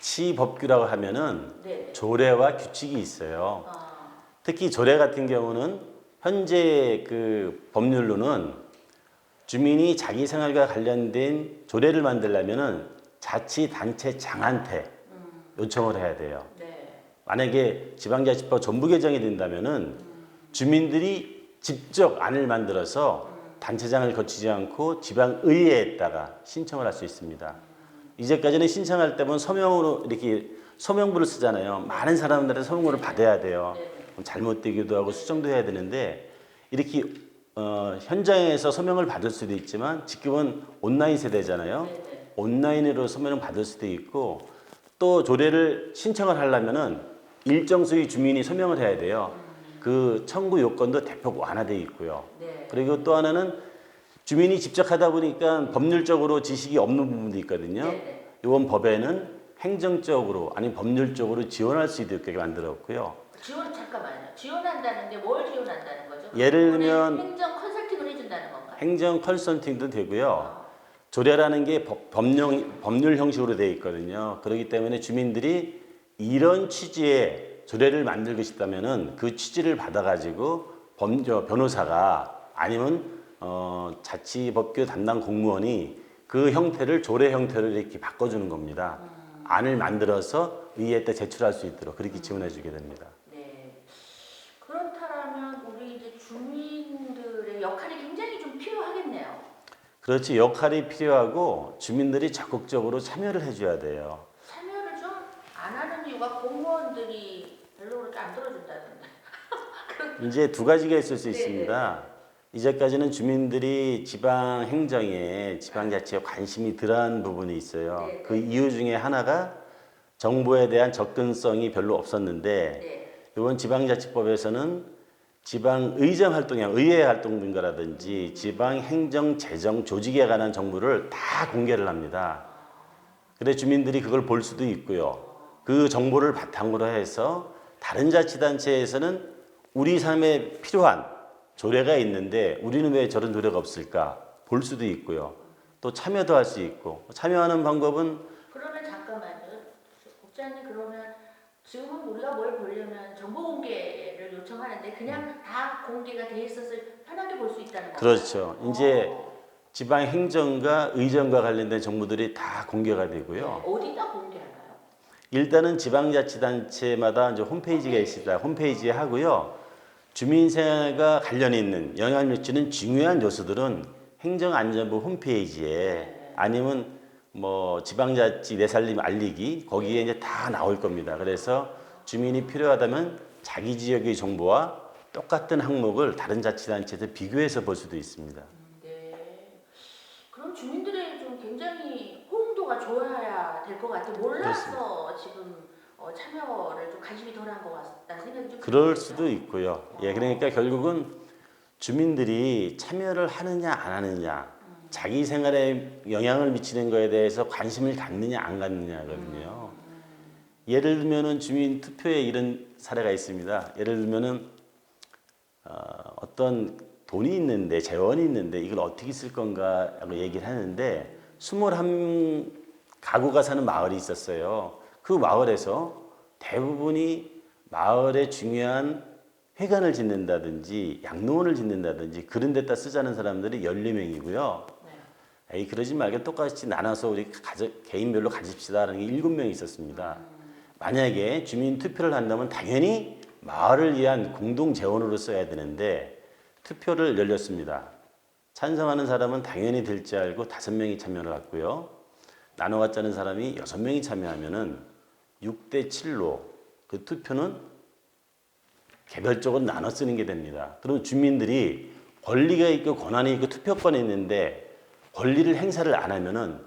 자치법규라고 하면은 네. 조례와 규칙이 있어요. 아, 특히 조례 같은 경우는 현재 그 법률로는 주민이 자기 생활과 관련된 조례를 만들려면은 자치단체장한테 요청을 해야 돼요. 네. 만약에 지방자치법 전부 개정이 된다면은 주민들이 직접 안을 만들어서 단체장을 거치지 않고 지방의회에다가 신청을 할 수 있습니다. 이제까지는 신청할 때면 서명으로 이렇게 서명부를 쓰잖아요. 많은 사람들의 서명을 받아야 돼요. 네. 그럼 잘못되기도 하고 수정도 해야 되는데 이렇게 현장에서 서명을 받을 수도 있지만 지금은 온라인 세대잖아요. 네. 온라인으로 서명을 받을 수도 있고 또 조례를 신청을 하려면은 일정 수의 주민이 서명을 해야 돼요. 그 청구 요건도 대폭 완화되어 있고요. 네. 그리고 또 하나는 주민이 직접 하다 보니까 법률적으로 지식이 없는 부분도 있거든요. 네. 이번 법에는 행정적으로 아니 법률적으로 지원할 수 있게 만들었고요. 잠깐만요. 지원한다는 게 뭘 지원한다는 거죠? 예를 그분의 들면 행정 컨설팅을 해준다는 건가요? 행정 컨설팅도 되고요. 조례라는 게 법률 형식으로 되어 있거든요. 그렇기 때문에 주민들이 이런 취지의 조례를 만들고 싶다면은 그 취지를 받아가지고 변호사가 아니면 자치법규 담당 공무원이 그 형태를 조례 형태로 이렇게 바꿔주는 겁니다. 안을 만들어서 의회에 제출할 수 있도록 그렇게 지원해주게 됩니다. 네. 그렇다면 우리 이제 주민들의 역할이 굉장히 좀 필요하겠네요. 그렇지 역할이 필요하고 주민들이 적극적으로 참여를 해줘야 돼요. 참여를 좀 안 하는 이유가 공무원들이 별로 그렇게 안 들어준다던데. 이제 두 가지가 있을 수 네, 있습니다. 이제까지는 주민들이 지방 행정에 지방자치에 관심이 덜한 부분이 있어요. 네, 그 이유 중에 하나가 정보에 대한 접근성이 별로 없었는데 네. 이번 지방자치법에서는 지방의정 활동이나 의회 활동 등거라든지 지방행정재정 조직에 관한 정보를 다 공개를 합니다. 그래 주민들이 그걸 볼 수도 있고요. 그 정보를 바탕으로 해서 다른 자치단체에서는 우리 삶에 필요한 조례가 있는데 우리는 왜 저런 조례가 없을까 볼 수도 있고요. 또 참여도 할 수 있고 참여하는 방법은 그러면 잠깐만요. 국장님 그러면 지금은 우리가 뭘 보려면 정보 공개를 요청하는데 그냥 다 공개가 돼 있어서 편하게 볼 수 있다는 건가요? 그렇죠. 이제 어. 지방 행정과 의정과 관련된 정보들이 다 공개가 되고요. 네, 어디다 공개하나요? 일단은 지방자치단체마다 이제 홈페이지가 있습니다. 홈페이지에 하고요. 주민생활과 관련이 있는 영향을 미치는 중요한 요소들은 행정안전부 홈페이지에 아니면 뭐 지방자치 내살림 알리기 거기에 이제 다 나올 겁니다. 그래서 주민이 필요하다면 자기 지역의 정보와 똑같은 항목을 다른 자치단체에서 비교해서 볼 수도 있습니다. 네. 그럼 주민들의 좀 굉장히 호응도가 좋아야 될 것 같아요. 몰라서 지금 참여를 좀 관심이 덜한 것 같다는 생각이 좀 그럴 들거든요. 수도 있고요. 예, 그러니까 결국은 주민들이 참여를 하느냐 안 하느냐, 자기 생활에 영향을 미치는 거에 대해서 관심을 갖느냐 안 갖느냐거든요. 예를 들면은 주민 투표에 이런 사례가 있습니다. 예를 들면은 어떤 돈이 있는데 재원이 있는데 이걸 어떻게 쓸 건가라고 얘기를 하는데 21 가구가 사는 마을이 있었어요. 그 마을에서 대부분이 마을에 중요한 회관을 짓는다든지 양로원을 짓는다든지 그런 데다 쓰자는 사람들이 14명이고요. 네. 에이 그러지 말고 똑같이 나눠서 우리 개인별로 가집시다라는 게 7명이 있었습니다. 만약에 주민 투표를 한다면 당연히 마을을 위한 공동 재원으로 써야 되는데 투표를 열렸습니다. 찬성하는 사람은 당연히 될 줄 알고 5명이 참여를 했고요. 나눠 갖자는 사람이 6명이 참여하면은 6대 7로 그 투표는 개별적으로 나눠 쓰는 게 됩니다. 그럼 주민들이 권리가 있고 권한이 있고 투표권이 있는데 권리를 행사를 안 하면은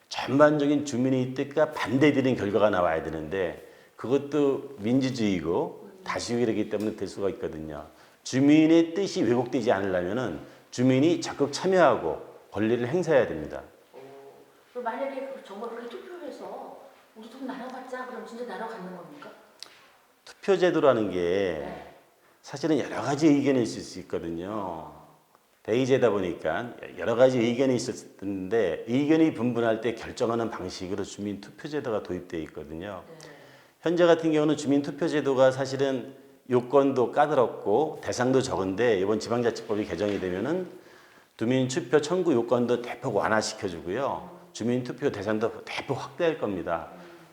전반적인 주민의 뜻과 반대되는 결과가 나와야 되는데 그것도 민주주의고 다수결이기 때문에 될 수가 있거든요. 주민의 뜻이 왜곡되지 않으려면은 주민이 적극 참여하고 권리를 행사해야 됩니다. 그럼 만약에 정말 그렇게 투표해서 우리 돈 나눠갖자 그럼 진짜 나눠갖는 겁니까? 투표제도라는 게 네. 사실은 여러 가지 의견이 있을 수 있거든요. 대의제다 보니까 여러 가지 의견이 있었는데 의견이 분분할 때 결정하는 방식으로 주민투표제도가 도입되어 있거든요. 네. 현재 같은 경우는 주민투표제도가 사실은 요건도 까다롭고 대상도 적은데 이번 지방자치법이 개정이 되면은 주민투표 청구 요건도 대폭 완화시켜주고요. 주민투표 대상도 대폭 확대할 겁니다.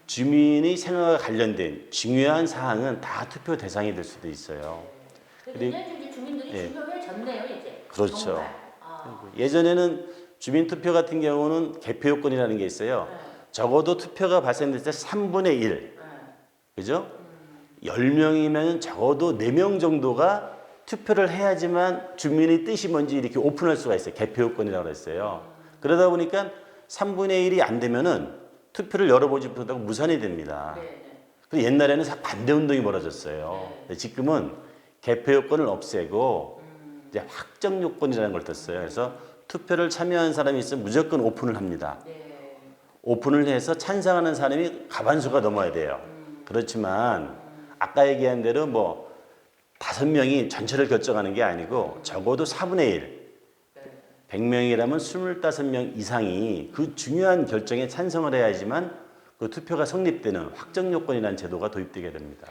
주민의 생활과 관련된 중요한 사항은 다 투표 대상이 될 수도 있어요. 그리고 이제 주민들이 예. 중요해졌네요, 이제. 그렇죠. 정말. 아. 예전에는 주민투표 같은 경우는 개표 요건이라는 게 있어요. 네. 적어도 투표가 발생될 때 3분의 1. 네. 그죠? 10명이면 적어도 4명 정도가 투표를 해야지만 주민의 뜻이 뭔지 이렇게 오픈할 수가 있어요. 개표 요건이라고 그랬어요. 그러다 보니까 3분의 1이 안 되면은 투표를 열어보지 못하고 무산이 됩니다. 네. 네. 그리고 옛날에는 반대 운동이 벌어졌어요. 근데 지금은 개표 요건을 없애고 이제 확정 요건이라는 걸 뒀어요. 그래서 투표를 참여한 사람이 있으면 무조건 오픈을 합니다. 네. 오픈을 해서 찬성하는 사람이 과반수가 넘어야 돼요. 그렇지만 아까 얘기한 대로 뭐 5명이 전체를 결정하는 게 아니고 적어도 4분의 1, 100명이라면 25명 이상이 그 중요한 결정에 찬성을 해야지만 그 투표가 성립되는 확정 요건이라는 제도가 도입되게 됩니다.